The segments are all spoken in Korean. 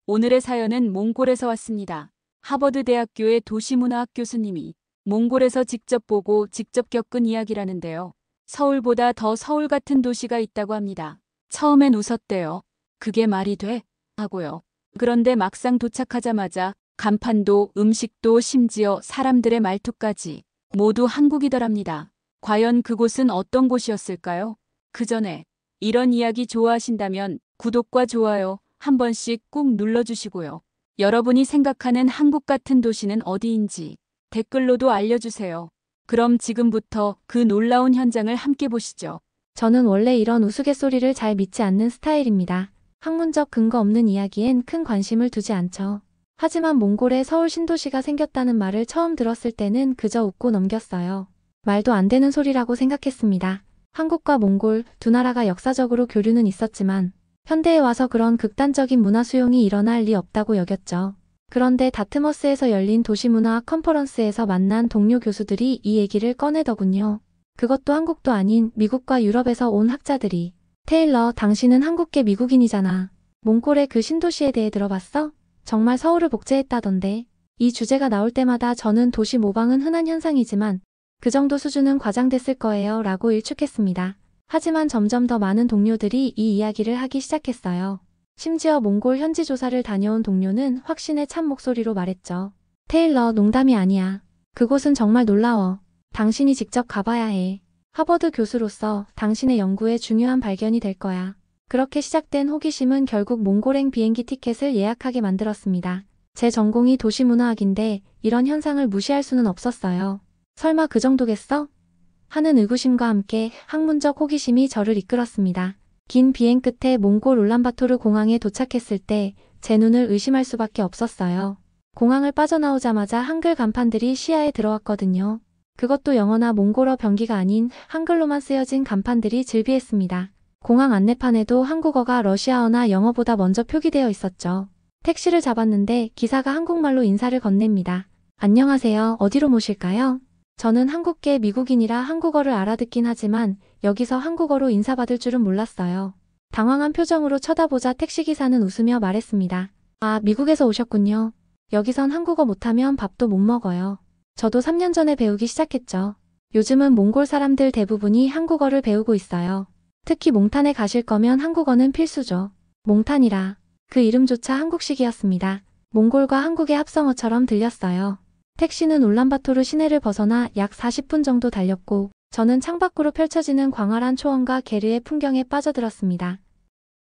오늘의 사연은 몽골에서 왔습니다. 하버드 대학교의 도시문화학 교수님이 몽골에서 직접 보고 직접 겪은 이야기라는데요. 서울보다 더 서울 같은 도시가 있다고 합니다. 처음엔 웃었대요. 그게 말이 돼? 하고요. 그런데 막상 도착하자마자 간판도 음식도 심지어 사람들의 말투까지 모두 한국이더랍니다. 과연 그곳은 어떤 곳이었을까요? 그 전에 이런 이야기 좋아하신다면 구독과 좋아요 한 번씩 꾹 눌러주시고요. 여러분이 생각하는 한국 같은 도시는 어디인지 댓글로도 알려주세요. 그럼 지금부터 그 놀라운 현장을 함께 보시죠. 저는 원래 이런 우스갯소리를 잘 믿지 않는 스타일입니다. 학문적 근거 없는 이야기엔 큰 관심을 두지 않죠. 하지만 몽골에 서울 신도시가 생겼다는 말을 처음 들었을 때는 그저 웃고 넘겼어요. 말도 안 되는 소리라고 생각했습니다. 한국과 몽골 두 나라가 역사적으로 교류는 있었지만 현대에 와서 그런 극단적인 문화 수용이 일어날 리 없다고 여겼죠. 그런데 다트머스에서 열린 도시문화학 컨퍼런스에서 만난 동료 교수들이 이 얘기를 꺼내더군요. 그것도 한국도 아닌 미국과 유럽에서 온 학자들이 테일러, 당신은 한국계 미국인이잖아. 몽골의 그 신도시에 대해 들어봤어? 정말 서울을 복제했다던데. 이 주제가 나올 때마다 저는 도시 모방은 흔한 현상이지만 그 정도 수준은 과장됐을 거예요 라고 일축했습니다. 하지만 점점 더 많은 동료들이 이 이야기를 하기 시작했어요. 심지어 몽골 현지 조사를 다녀온 동료는 확신에 찬 목소리로 말했죠. 테일러, 농담이 아니야. 그곳은 정말 놀라워. 당신이 직접 가봐야 해. 하버드 교수로서 당신의 연구에 중요한 발견이 될 거야. 그렇게 시작된 호기심은 결국 몽골행 비행기 티켓을 예약하게 만들었습니다. 제 전공이 도시문화학인데 이런 현상을 무시할 수는 없었어요. 설마 그 정도겠어? 하는 의구심과 함께 학문적 호기심이 저를 이끌었습니다. 긴 비행 끝에 몽골 울란바토르 공항에 도착했을 때 제 눈을 의심할 수밖에 없었어요. 공항을 빠져나오자마자 한글 간판들이 시야에 들어왔거든요. 그것도 영어나 몽골어 병기가 아닌 한글로만 쓰여진 간판들이 즐비했습니다. 공항 안내판에도 한국어가 러시아어나 영어보다 먼저 표기되어 있었죠. 택시를 잡았는데 기사가 한국말로 인사를 건넵니다. 안녕하세요. 어디로 모실까요? 저는 한국계 미국인이라 한국어를 알아듣긴 하지만 여기서 한국어로 인사받을 줄은 몰랐어요. 당황한 표정으로 쳐다보자 택시기사는 웃으며 말했습니다. 아, 미국에서 오셨군요. 여기선 한국어 못하면 밥도 못 먹어요. 저도 3년 전에 배우기 시작했죠. 요즘은 몽골 사람들 대부분이 한국어를 배우고 있어요. 특히 몽탄에 가실 거면 한국어는 필수죠. 몽탄이라. 그 이름조차 한국식이었습니다. 몽골과 한국의 합성어처럼 들렸어요. 택시는 울란바토르 시내를 벗어나 약 40분 정도 달렸고 저는 창밖으로 펼쳐지는 광활한 초원과 게르의 풍경에 빠져들었습니다.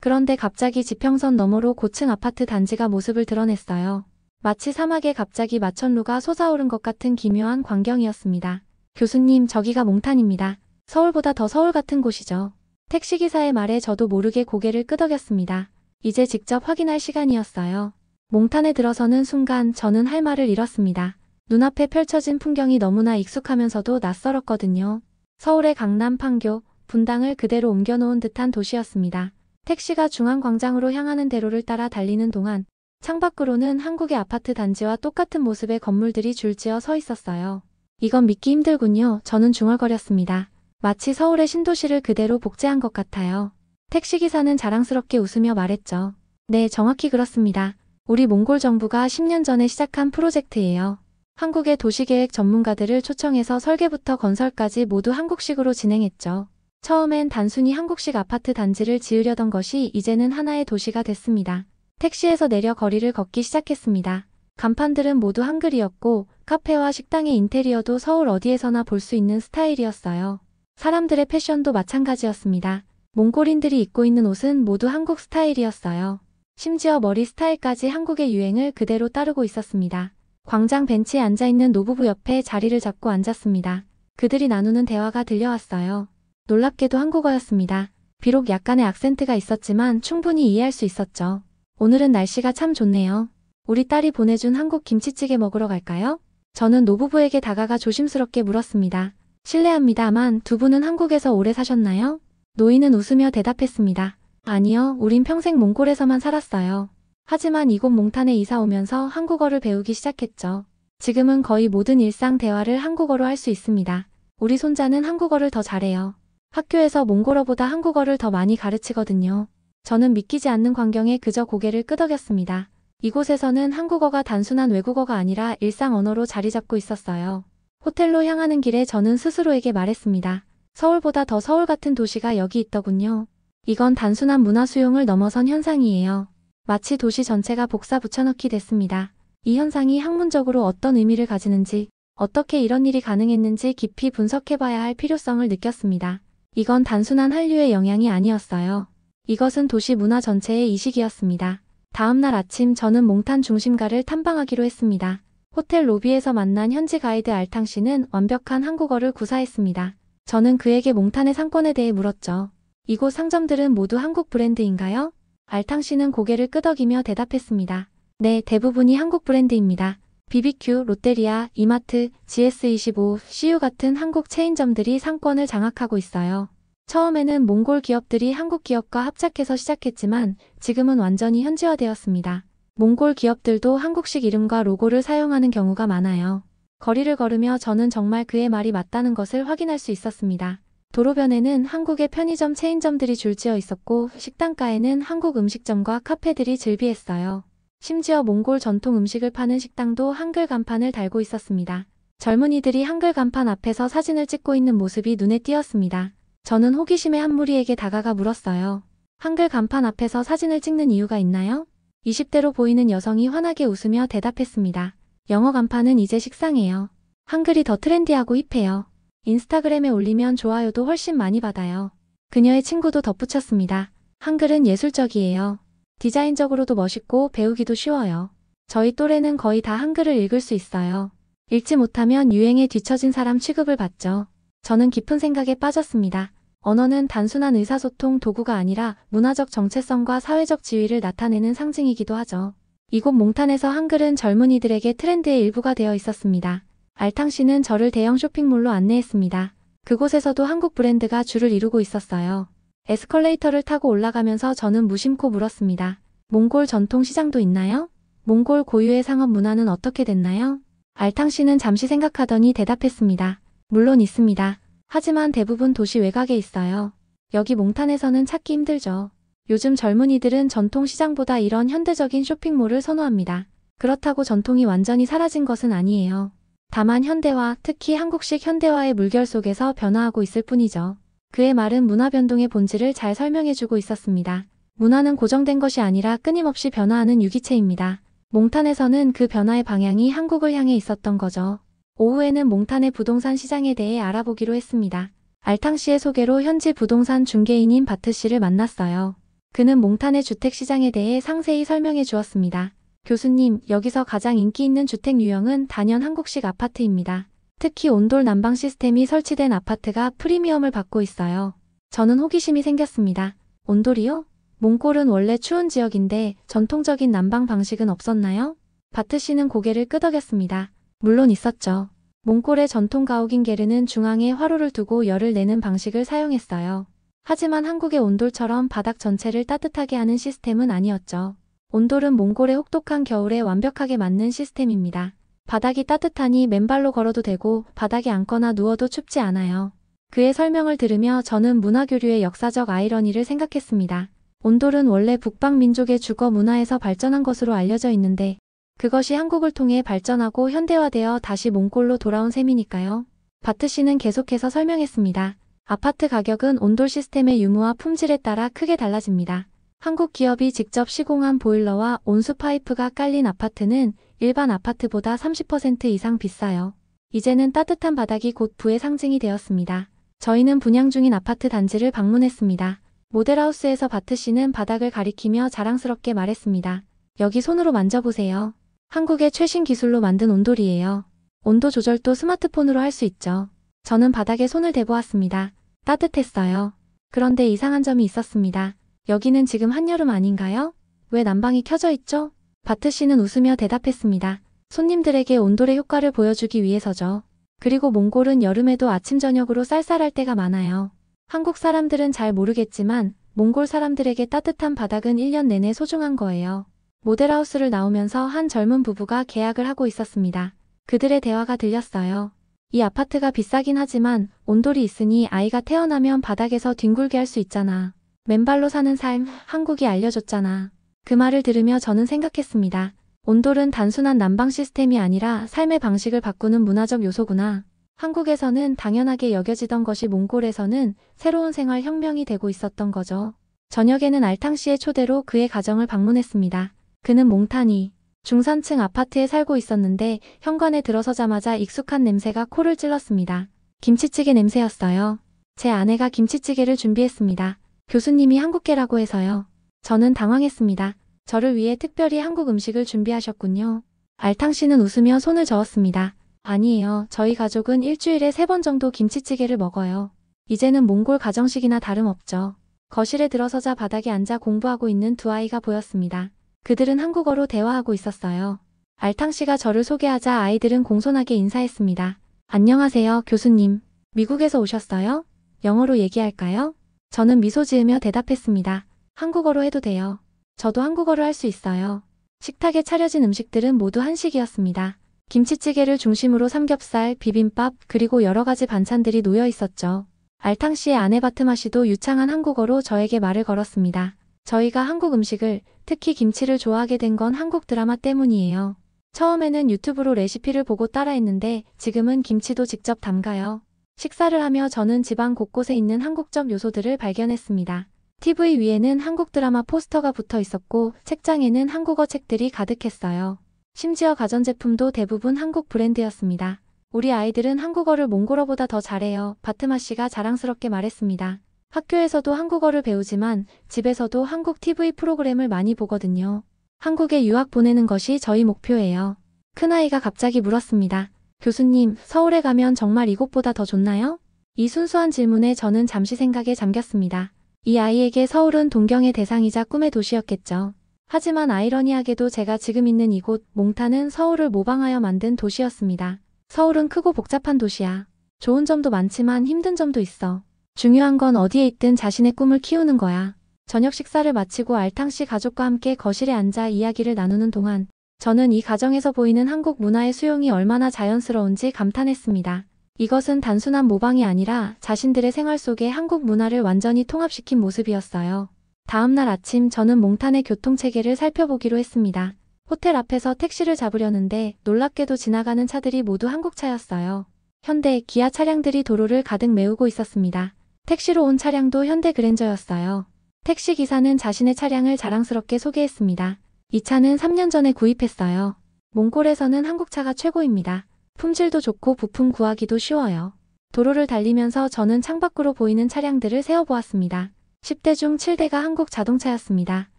그런데 갑자기 지평선 너머로 고층 아파트 단지가 모습을 드러냈어요. 마치 사막에 갑자기 마천루가 솟아오른 것 같은 기묘한 광경이었습니다. 교수님, 저기가 몽탄입니다. 서울보다 더 서울 같은 곳이죠. 택시기사의 말에 저도 모르게 고개를 끄덕였습니다. 이제 직접 확인할 시간이었어요. 몽탄에 들어서는 순간 저는 할 말을 잃었습니다. 눈앞에 펼쳐진 풍경이 너무나 익숙하면서도 낯설었거든요. 서울의 강남, 판교, 분당을 그대로 옮겨놓은 듯한 도시였습니다. 택시가 중앙광장으로 향하는 대로를 따라 달리는 동안 창밖으로는 한국의 아파트 단지와 똑같은 모습의 건물들이 줄지어 서 있었어요. 이건 믿기 힘들군요. 저는 중얼거렸습니다. 마치 서울의 신도시를 그대로 복제한 것 같아요. 택시기사는 자랑스럽게 웃으며 말했죠. 네, 정확히 그렇습니다. 우리 몽골 정부가 10년 전에 시작한 프로젝트예요. 한국의 도시계획 전문가들을 초청해서 설계부터 건설까지 모두 한국식으로 진행했죠. 처음엔 단순히 한국식 아파트 단지를 지으려던 것이 이제는 하나의 도시가 됐습니다. 택시에서 내려 거리를 걷기 시작했습니다. 간판들은 모두 한글이었고 카페와 식당의 인테리어도 서울 어디에서나 볼 수 있는 스타일이었어요. 사람들의 패션도 마찬가지였습니다. 몽골인들이 입고 있는 옷은 모두 한국 스타일이었어요. 심지어 머리 스타일까지 한국의 유행을 그대로 따르고 있었습니다. 광장 벤치에 앉아있는 노부부 옆에 자리를 잡고 앉았습니다. 그들이 나누는 대화가 들려왔어요. 놀랍게도 한국어였습니다. 비록 약간의 악센트가 있었지만 충분히 이해할 수 있었죠. 오늘은 날씨가 참 좋네요. 우리 딸이 보내준 한국 김치찌개 먹으러 갈까요? 저는 노부부에게 다가가 조심스럽게 물었습니다. 실례합니다만 두 분은 한국에서 오래 사셨나요? 노인은 웃으며 대답했습니다. 아니요, 우린 평생 몽골에서만 살았어요. 하지만 이곳 몽탄에 이사 오면서 한국어를 배우기 시작했죠. 지금은 거의 모든 일상 대화를 한국어로 할 수 있습니다. 우리 손자는 한국어를 더 잘해요. 학교에서 몽골어보다 한국어를 더 많이 가르치거든요. 저는 믿기지 않는 광경에 그저 고개를 끄덕였습니다. 이곳에서는 한국어가 단순한 외국어가 아니라 일상 언어로 자리 잡고 있었어요. 호텔로 향하는 길에 저는 스스로에게 말했습니다. 서울보다 더 서울 같은 도시가 여기 있더군요. 이건 단순한 문화 수용을 넘어선 현상이에요. 마치 도시 전체가 복사 붙여넣기 됐습니다. 이 현상이 학문적으로 어떤 의미를 가지는지, 어떻게 이런 일이 가능했는지 깊이 분석해봐야 할 필요성을 느꼈습니다. 이건 단순한 한류의 영향이 아니었어요. 이것은 도시 문화 전체의 이식이었습니다. 다음 날 아침 저는 몽탄 중심가를 탐방하기로 했습니다. 호텔 로비에서 만난 현지 가이드 알탕 씨는 완벽한 한국어를 구사했습니다. 저는 그에게 몽탄의 상권에 대해 물었죠. 이곳 상점들은 모두 한국 브랜드인가요? 알탕 씨는 고개를 끄덕이며 대답했습니다. 네, 대부분이 한국 브랜드입니다. BBQ, 롯데리아, 이마트, GS25, CU 같은 한국 체인점들이 상권을 장악하고 있어요. 처음에는 몽골 기업들이 한국 기업과 합작해서 시작했지만 지금은 완전히 현지화되었습니다. 몽골 기업들도 한국식 이름과 로고를 사용하는 경우가 많아요. 거리를 걸으며 저는 정말 그의 말이 맞다는 것을 확인할 수 있었습니다. 도로변에는 한국의 편의점 체인점들이 줄지어 있었고 식당가에는 한국 음식점과 카페들이 즐비했어요. 심지어 몽골 전통 음식을 파는 식당도 한글 간판을 달고 있었습니다. 젊은이들이 한글 간판 앞에서 사진을 찍고 있는 모습이 눈에 띄었습니다. 저는 호기심에 한 무리에게 다가가 물었어요. 한글 간판 앞에서 사진을 찍는 이유가 있나요? 20대로 보이는 여성이 환하게 웃으며 대답했습니다. 영어 간판은 이제 식상해요. 한글이 더 트렌디하고 힙해요. 인스타그램에 올리면 좋아요도 훨씬 많이 받아요. 그녀의 친구도 덧붙였습니다. 한글은 예술적이에요. 디자인적으로도 멋있고 배우기도 쉬워요. 저희 또래는 거의 다 한글을 읽을 수 있어요. 읽지 못하면 유행에 뒤처진 사람 취급을 받죠. 저는 깊은 생각에 빠졌습니다. 언어는 단순한 의사소통 도구가 아니라 문화적 정체성과 사회적 지위를 나타내는 상징이기도 하죠. 이곳 몽탄에서 한글은 젊은이들에게 트렌드의 일부가 되어 있었습니다. 알탕 씨는 저를 대형 쇼핑몰로 안내했습니다. 그곳에서도 한국 브랜드가 줄을 이루고 있었어요. 에스컬레이터를 타고 올라가면서 저는 무심코 물었습니다. 몽골 전통 시장도 있나요? 몽골 고유의 상업 문화는 어떻게 됐나요? 알탕 씨는 잠시 생각하더니 대답했습니다. 물론 있습니다. 하지만 대부분 도시 외곽에 있어요. 여기 몽탄에서는 찾기 힘들죠. 요즘 젊은이들은 전통 시장보다 이런 현대적인 쇼핑몰을 선호합니다. 그렇다고 전통이 완전히 사라진 것은 아니에요. 다만 현대화, 특히 한국식 현대화의 물결 속에서 변화하고 있을 뿐이죠. 그의 말은 문화 변동의 본질을 잘 설명해주고 있었습니다. 문화는 고정된 것이 아니라 끊임없이 변화하는 유기체입니다. 몽탄에서는 그 변화의 방향이 한국을 향해 있었던 거죠. 오후에는 몽탄의 부동산 시장에 대해 알아보기로 했습니다. 알탕 씨의 소개로 현지 부동산 중개인인 바트 씨를 만났어요. 그는 몽탄의 주택 시장에 대해 상세히 설명해 주었습니다. 교수님, 여기서 가장 인기 있는 주택 유형은 단연 한국식 아파트입니다. 특히 온돌 난방 시스템이 설치된 아파트가 프리미엄을 받고 있어요. 저는 호기심이 생겼습니다. 온돌이요? 몽골은 원래 추운 지역인데 전통적인 난방 방식은 없었나요? 바트 씨는 고개를 끄덕였습니다. 물론 있었죠. 몽골의 전통 가옥인 게르는 중앙에 화로를 두고 열을 내는 방식을 사용했어요. 하지만 한국의 온돌처럼 바닥 전체를 따뜻하게 하는 시스템은 아니었죠. 온돌은 몽골의 혹독한 겨울에 완벽하게 맞는 시스템입니다. 바닥이 따뜻하니 맨발로 걸어도 되고 바닥에 앉거나 누워도 춥지 않아요. 그의 설명을 들으며 저는 문화교류의 역사적 아이러니를 생각했습니다. 온돌은 원래 북방 민족의 주거 문화에서 발전한 것으로 알려져 있는데 그것이 한국을 통해 발전하고 현대화되어 다시 몽골로 돌아온 셈이니까요. 바트 씨는 계속해서 설명했습니다. 아파트 가격은 온돌 시스템의 유무와 품질에 따라 크게 달라집니다. 한국 기업이 직접 시공한 보일러와 온수 파이프가 깔린 아파트는 일반 아파트보다 30% 이상 비싸요. 이제는 따뜻한 바닥이 곧 부의 상징이 되었습니다. 저희는 분양 중인 아파트 단지를 방문했습니다. 모델하우스에서 바트 씨는 바닥을 가리키며 자랑스럽게 말했습니다. 여기 손으로 만져보세요. 한국의 최신 기술로 만든 온돌이에요. 온도 조절도 스마트폰으로 할 수 있죠. 저는 바닥에 손을 대보았습니다. 따뜻했어요. 그런데 이상한 점이 있었습니다. 여기는 지금 한여름 아닌가요? 왜 난방이 켜져 있죠? 바트 씨는 웃으며 대답했습니다. 손님들에게 온돌의 효과를 보여주기 위해서죠. 그리고 몽골은 여름에도 아침 저녁으로 쌀쌀할 때가 많아요. 한국 사람들은 잘 모르겠지만 몽골 사람들에게 따뜻한 바닥은 1년 내내 소중한 거예요. 모델하우스를 나오면서 한 젊은 부부가 계약을 하고 있었습니다. 그들의 대화가 들렸어요. 이 아파트가 비싸긴 하지만 온돌이 있으니 아이가 태어나면 바닥에서 뒹굴게 할 수 있잖아. 맨발로 사는 삶, 한국이 알려줬잖아. 그 말을 들으며 저는 생각했습니다. 온돌은 단순한 난방 시스템이 아니라 삶의 방식을 바꾸는 문화적 요소구나. 한국에서는 당연하게 여겨지던 것이 몽골에서는 새로운 생활 혁명이 되고 있었던 거죠. 저녁에는 알탕 씨의 초대로 그의 가정을 방문했습니다. 그는 몽타니 중산층 아파트에 살고 있었는데 현관에 들어서자마자 익숙한 냄새가 코를 찔렀습니다. 김치찌개 냄새였어요. 제 아내가 김치찌개를 준비했습니다. 교수님이 한국계라고 해서요. 저는 당황했습니다. 저를 위해 특별히 한국 음식을 준비하셨군요. 알탕 씨는 웃으며 손을 저었습니다. 아니에요. 저희 가족은 일주일에 3번 정도 김치찌개를 먹어요. 이제는 몽골 가정식이나 다름없죠. 거실에 들어서자 바닥에 앉아 공부하고 있는 두 아이가 보였습니다. 그들은 한국어로 대화하고 있었어요. 알탕 씨가 저를 소개하자 아이들은 공손하게 인사했습니다. 안녕하세요, 교수님. 미국에서 오셨어요? 영어로 얘기할까요? 저는 미소 지으며 대답했습니다. 한국어로 해도 돼요. 저도 한국어를 할 수 있어요. 식탁에 차려진 음식들은 모두 한식이었습니다. 김치찌개를 중심으로 삼겹살, 비빔밥, 그리고 여러 가지 반찬들이 놓여 있었죠. 알탕 씨의 아내 바트마 씨도 유창한 한국어로 저에게 말을 걸었습니다. 저희가 한국 음식을, 특히 김치를 좋아하게 된 건 한국 드라마 때문이에요. 처음에는 유튜브로 레시피를 보고 따라했는데 지금은 김치도 직접 담가요. 식사를 하며 저는 집안 곳곳에 있는 한국적 요소들을 발견했습니다. TV 위에는 한국 드라마 포스터가 붙어 있었고 책장에는 한국어 책들이 가득했어요. 심지어 가전제품도 대부분 한국 브랜드였습니다. 우리 아이들은 한국어를 몽골어보다 더 잘해요. 바트마 씨가 자랑스럽게 말했습니다. 학교에서도 한국어를 배우지만 집에서도 한국 TV 프로그램을 많이 보거든요. 한국에 유학 보내는 것이 저희 목표예요. 큰아이가 갑자기 물었습니다. 교수님, 서울에 가면 정말 이곳보다 더 좋나요? 이 순수한 질문에 저는 잠시 생각에 잠겼습니다. 이 아이에게 서울은 동경의 대상이자 꿈의 도시였겠죠. 하지만 아이러니하게도 제가 지금 있는 이곳, 몽타는 서울을 모방하여 만든 도시였습니다. 서울은 크고 복잡한 도시야. 좋은 점도 많지만 힘든 점도 있어. 중요한 건 어디에 있든 자신의 꿈을 키우는 거야. 저녁 식사를 마치고 알탕 씨 가족과 함께 거실에 앉아 이야기를 나누는 동안 저는 이 가정에서 보이는 한국 문화의 수용이 얼마나 자연스러운지 감탄했습니다. 이것은 단순한 모방이 아니라 자신들의 생활 속에 한국 문화를 완전히 통합시킨 모습이었어요. 다음 날 아침 저는 몽탄의 교통체계를 살펴보기로 했습니다. 호텔 앞에서 택시를 잡으려는데 놀랍게도 지나가는 차들이 모두 한국 차였어요. 현대, 기아 차량들이 도로를 가득 메우고 있었습니다. 택시로 온 차량도 현대 그랜저였어요. 택시 기사는 자신의 차량을 자랑스럽게 소개했습니다. 이 차는 3년 전에 구입했어요. 몽골에서는 한국차가 최고입니다. 품질도 좋고 부품 구하기도 쉬워요. 도로를 달리면서 저는 창밖으로 보이는 차량들을 세어보았습니다. 10대 중 7대가 한국 자동차였습니다.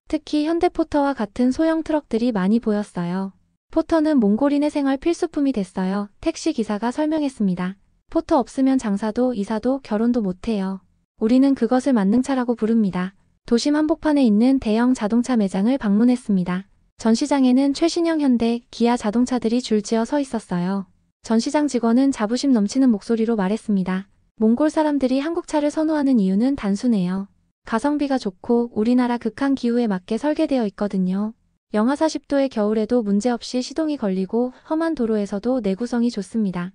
특히 현대포터와 같은 소형 트럭들이 많이 보였어요. 포터는 몽골인의 생활 필수품이 됐어요. 택시 기사가 설명했습니다. 포터 없으면 장사도 이사도 결혼도 못해요. 우리는 그것을 만능차라고 부릅니다. 도심 한복판에 있는 대형 자동차 매장을 방문했습니다. 전시장에는 최신형 현대, 기아 자동차들이 줄지어 서 있었어요. 전시장 직원은 자부심 넘치는 목소리로 말했습니다. 몽골 사람들이 한국차를 선호하는 이유는 단순해요. 가성비가 좋고 우리나라 극한 기후에 맞게 설계되어 있거든요. 영하 40도의 겨울에도 문제없이 시동이 걸리고 험한 도로에서도 내구성이 좋습니다.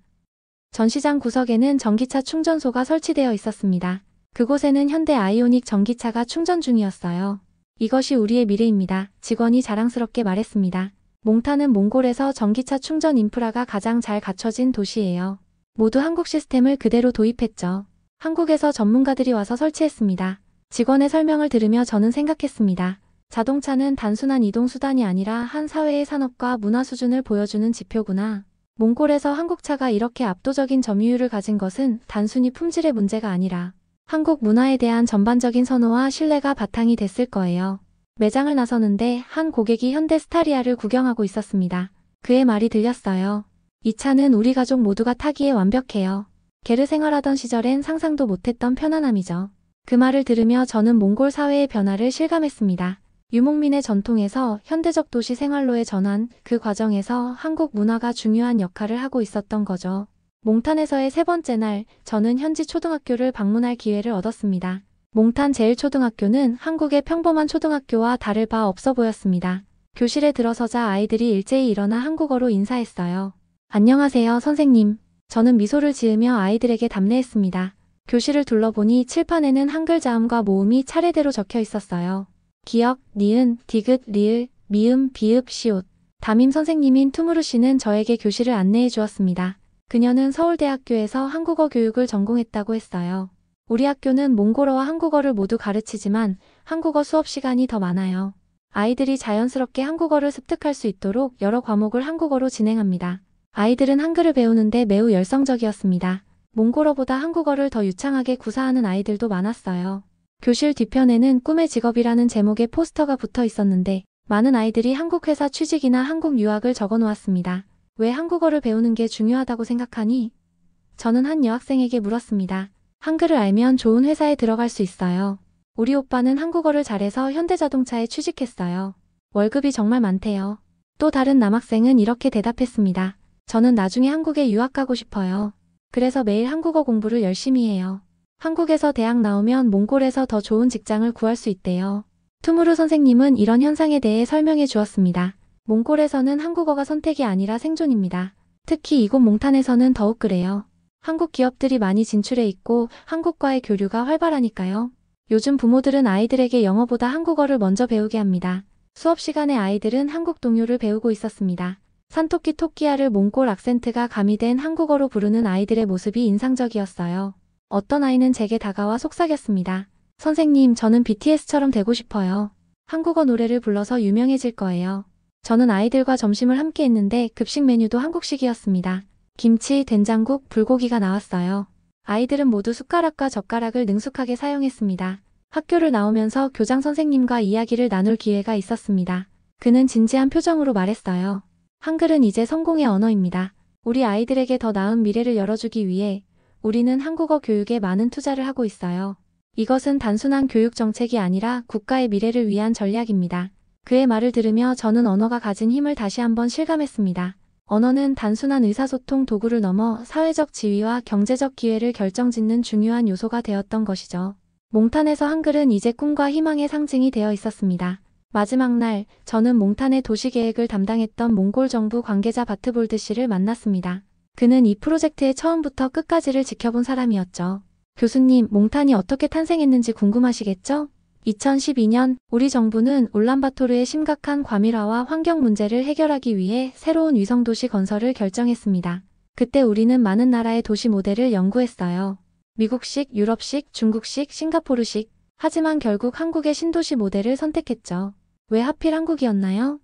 전시장 구석에는 전기차 충전소가 설치되어 있었습니다. 그곳에는 현대 아이오닉 전기차가 충전 중이었어요. 이것이 우리의 미래입니다. 직원이 자랑스럽게 말했습니다. 몽타는 몽골에서 전기차 충전 인프라가 가장 잘 갖춰진 도시예요. 모두 한국 시스템을 그대로 도입했죠. 한국에서 전문가들이 와서 설치했습니다. 직원의 설명을 들으며 저는 생각했습니다. 자동차는 단순한 이동수단이 아니라 한 사회의 산업과 문화 수준을 보여주는 지표구나. 몽골에서 한국차가 이렇게 압도적인 점유율을 가진 것은 단순히 품질의 문제가 아니라 한국 문화에 대한 전반적인 선호와 신뢰가 바탕이 됐을 거예요. 매장을 나서는데 한 고객이 현대 스타리아를 구경하고 있었습니다. 그의 말이 들렸어요. 이 차는 우리 가족 모두가 타기에 완벽해요. 게르 생활하던 시절엔 상상도 못했던 편안함이죠. 그 말을 들으며 저는 몽골 사회의 변화를 실감했습니다. 유목민의 전통에서 현대적 도시 생활로의 전환, 그 과정에서 한국 문화가 중요한 역할을 하고 있었던 거죠. 몽탄에서의 3번째 날, 저는 현지 초등학교를 방문할 기회를 얻었습니다. 몽탄 제1초등학교는 한국의 평범한 초등학교와 다를 바 없어 보였습니다. 교실에 들어서자 아이들이 일제히 일어나 한국어로 인사했어요. 안녕하세요, 선생님. 저는 미소를 지으며 아이들에게 답례했습니다. 교실을 둘러보니 칠판에는 한글 자음과 모음이 차례대로 적혀 있었어요. 기역, 니은, 디귿, 리을, 미음, 비읍, 시옷. 담임 선생님인 투무르 씨는 저에게 교실을 안내해 주었습니다. 그녀는 서울대학교에서 한국어 교육을 전공했다고 했어요. 우리 학교는 몽골어와 한국어를 모두 가르치지만 한국어 수업 시간이 더 많아요. 아이들이 자연스럽게 한국어를 습득할 수 있도록 여러 과목을 한국어로 진행합니다. 아이들은 한글을 배우는데 매우 열성적이었습니다. 몽골어보다 한국어를 더 유창하게 구사하는 아이들도 많았어요. 교실 뒤편에는 꿈의 직업이라는 제목의 포스터가 붙어 있었는데 많은 아이들이 한국 회사 취직이나 한국 유학을 적어 놓았습니다. 왜 한국어를 배우는 게 중요하다고 생각하니? 저는 한 여학생에게 물었습니다. 한글을 알면 좋은 회사에 들어갈 수 있어요. 우리 오빠는 한국어를 잘해서 현대자동차에 취직했어요. 월급이 정말 많대요. 또 다른 남학생은 이렇게 대답했습니다. 저는 나중에 한국에 유학 가고 싶어요. 그래서 매일 한국어 공부를 열심히 해요. 한국에서 대학 나오면 몽골에서 더 좋은 직장을 구할 수 있대요. 투무르 선생님은 이런 현상에 대해 설명해 주었습니다. 몽골에서는 한국어가 선택이 아니라 생존입니다. 특히 이곳 몽탄에서는 더욱 그래요. 한국 기업들이 많이 진출해 있고 한국과의 교류가 활발하니까요. 요즘 부모들은 아이들에게 영어보다 한국어를 먼저 배우게 합니다. 수업 시간에 아이들은 한국 동요를 배우고 있었습니다. 산토끼 토끼야를 몽골 악센트가 가미된 한국어로 부르는 아이들의 모습이 인상적이었어요. 어떤 아이는 제게 다가와 속삭였습니다. 선생님, 저는 BTS처럼 되고 싶어요. 한국어 노래를 불러서 유명해질 거예요. 저는 아이들과 점심을 함께 했는데 급식 메뉴도 한국식이었습니다. 김치, 된장국, 불고기가 나왔어요. 아이들은 모두 숟가락과 젓가락을 능숙하게 사용했습니다. 학교를 나오면서 교장 선생님과 이야기를 나눌 기회가 있었습니다. 그는 진지한 표정으로 말했어요. 한글은 이제 성공의 언어입니다. 우리 아이들에게 더 나은 미래를 열어주기 위해 우리는 한국어 교육에 많은 투자를 하고 있어요. 이것은 단순한 교육 정책이 아니라 국가의 미래를 위한 전략입니다. 그의 말을 들으며 저는 언어가 가진 힘을 다시 한번 실감했습니다. 언어는 단순한 의사소통 도구를 넘어 사회적 지위와 경제적 기회를 결정짓는 중요한 요소가 되었던 것이죠. 몽탄에서 한글은 이제 꿈과 희망의 상징이 되어 있었습니다. 마지막 날, 저는 몽탄의 도시계획을 담당했던 몽골 정부 관계자 바트볼드 씨를 만났습니다. 그는 이 프로젝트의 처음부터 끝까지를 지켜본 사람이었죠. 교수님, 몽탄이 어떻게 탄생했는지 궁금하시겠죠? 2012년 우리 정부는 울란바토르의 심각한 과밀화와 환경 문제를 해결하기 위해 새로운 위성도시 건설을 결정했습니다. 그때 우리는 많은 나라의 도시 모델을 연구했어요. 미국식, 유럽식, 중국식, 싱가포르식. 하지만 결국 한국의 신도시 모델을 선택했죠. 왜 하필 한국이었나요?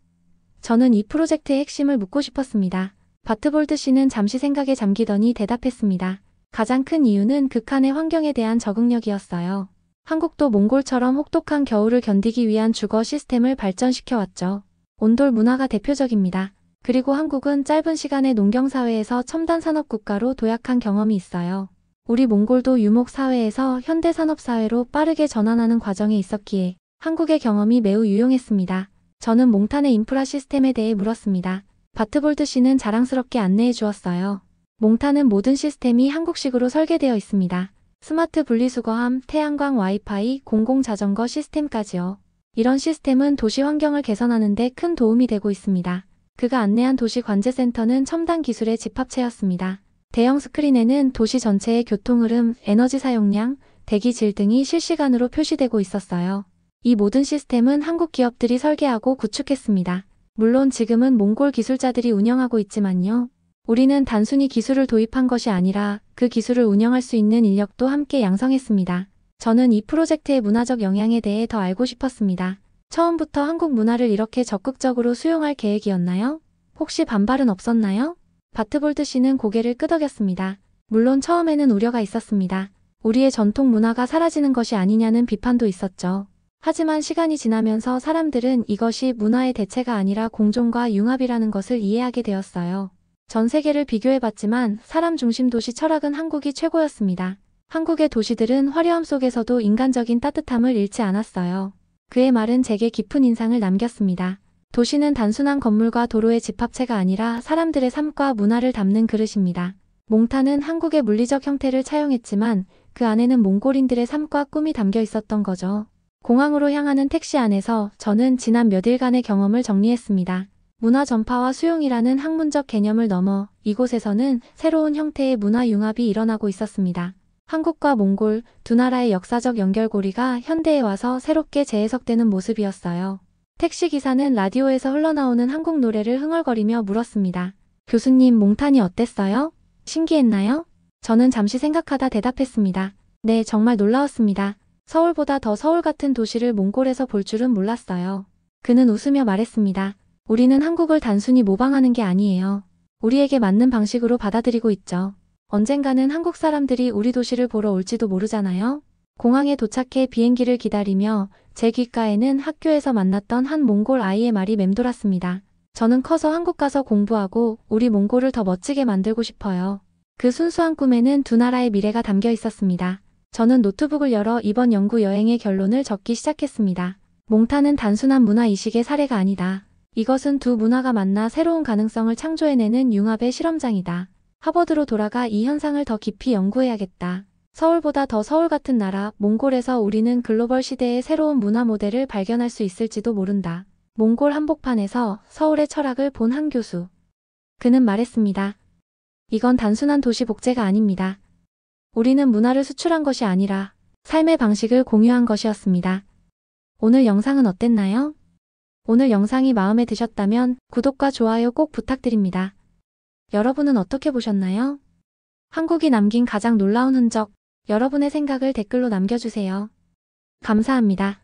저는 이 프로젝트의 핵심을 묻고 싶었습니다. 바트볼드 씨는 잠시 생각에 잠기더니 대답했습니다. 가장 큰 이유는 극한의 환경에 대한 적응력이었어요. 한국도 몽골처럼 혹독한 겨울을 견디기 위한 주거 시스템을 발전시켜왔죠. 온돌 문화가 대표적입니다. 그리고 한국은 짧은 시간에 농경사회에서 첨단 산업국가로 도약한 경험이 있어요. 우리 몽골도 유목사회에서 현대산업사회로 빠르게 전환하는 과정에 있었기에 한국의 경험이 매우 유용했습니다. 저는 몽탄의 인프라 시스템에 대해 물었습니다. 바트볼드 씨는 자랑스럽게 안내해 주었어요. 몽탄은 모든 시스템이 한국식으로 설계되어 있습니다. 스마트 분리수거함, 태양광 와이파이, 공공자전거 시스템까지요. 이런 시스템은 도시 환경을 개선하는 데 큰 도움이 되고 있습니다. 그가 안내한 도시관제센터는 첨단 기술의 집합체였습니다. 대형 스크린에는 도시 전체의 교통흐름, 에너지 사용량, 대기질 등이 실시간으로 표시되고 있었어요. 이 모든 시스템은 한국 기업들이 설계하고 구축했습니다. 물론 지금은 몽골 기술자들이 운영하고 있지만요. 우리는 단순히 기술을 도입한 것이 아니라 그 기술을 운영할 수 있는 인력도 함께 양성했습니다. 저는 이 프로젝트의 문화적 영향에 대해 더 알고 싶었습니다. 처음부터 한국 문화를 이렇게 적극적으로 수용할 계획이었나요? 혹시 반발은 없었나요? 바트볼드 씨는 고개를 끄덕였습니다. 물론 처음에는 우려가 있었습니다. 우리의 전통 문화가 사라지는 것이 아니냐는 비판도 있었죠. 하지만 시간이 지나면서 사람들은 이것이 문화의 대체가 아니라 공존과 융합이라는 것을 이해하게 되었어요. 전 세계를 비교해봤지만 사람 중심 도시 철학은 한국이 최고였습니다. 한국의 도시들은 화려함 속에서도 인간적인 따뜻함을 잃지 않았어요. 그의 말은 제게 깊은 인상을 남겼습니다. 도시는 단순한 건물과 도로의 집합체가 아니라 사람들의 삶과 문화를 담는 그릇입니다. 몽탄은 한국의 물리적 형태를 차용했지만 그 안에는 몽골인들의 삶과 꿈이 담겨 있었던 거죠. 공항으로 향하는 택시 안에서 저는 지난 몇 일간의 경험을 정리했습니다. 문화 전파와 수용이라는 학문적 개념을 넘어 이곳에서는 새로운 형태의 문화 융합이 일어나고 있었습니다. 한국과 몽골 두 나라의 역사적 연결고리가 현대에 와서 새롭게 재해석되는 모습이었어요. 택시기사는 라디오에서 흘러나오는 한국 노래를 흥얼거리며 물었습니다. 교수님, 몽탄이 어땠어요? 신기했나요? 저는 잠시 생각하다 대답했습니다. 네, 정말 놀라웠습니다. 서울보다 더 서울 같은 도시를 몽골에서 볼 줄은 몰랐어요. 그는 웃으며 말했습니다. 우리는 한국을 단순히 모방하는 게 아니에요. 우리에게 맞는 방식으로 받아들이고 있죠. 언젠가는 한국 사람들이 우리 도시를 보러 올지도 모르잖아요. 공항에 도착해 비행기를 기다리며 제 귓가에는 학교에서 만났던 한 몽골 아이의 말이 맴돌았습니다. 저는 커서 한국 가서 공부하고 우리 몽골을 더 멋지게 만들고 싶어요. 그 순수한 꿈에는 두 나라의 미래가 담겨 있었습니다. 저는 노트북을 열어 이번 연구 여행의 결론을 적기 시작했습니다. 몽탄은 단순한 문화 이식의 사례가 아니다. 이것은 두 문화가 만나 새로운 가능성을 창조해내는 융합의 실험장이다. 하버드로 돌아가 이 현상을 더 깊이 연구해야겠다. 서울보다 더 서울 같은 나라, 몽골에서 우리는 글로벌 시대의 새로운 문화 모델을 발견할 수 있을지도 모른다. 몽골 한복판에서 서울의 철학을 본 한 교수. 그는 말했습니다. 이건 단순한 도시 복제가 아닙니다. 우리는 문화를 수출한 것이 아니라 삶의 방식을 공유한 것이었습니다. 오늘 영상은 어땠나요? 오늘 영상이 마음에 드셨다면 구독과 좋아요 꼭 부탁드립니다. 여러분은 어떻게 보셨나요? 한국이 남긴 가장 놀라운 흔적, 여러분의 생각을 댓글로 남겨주세요. 감사합니다.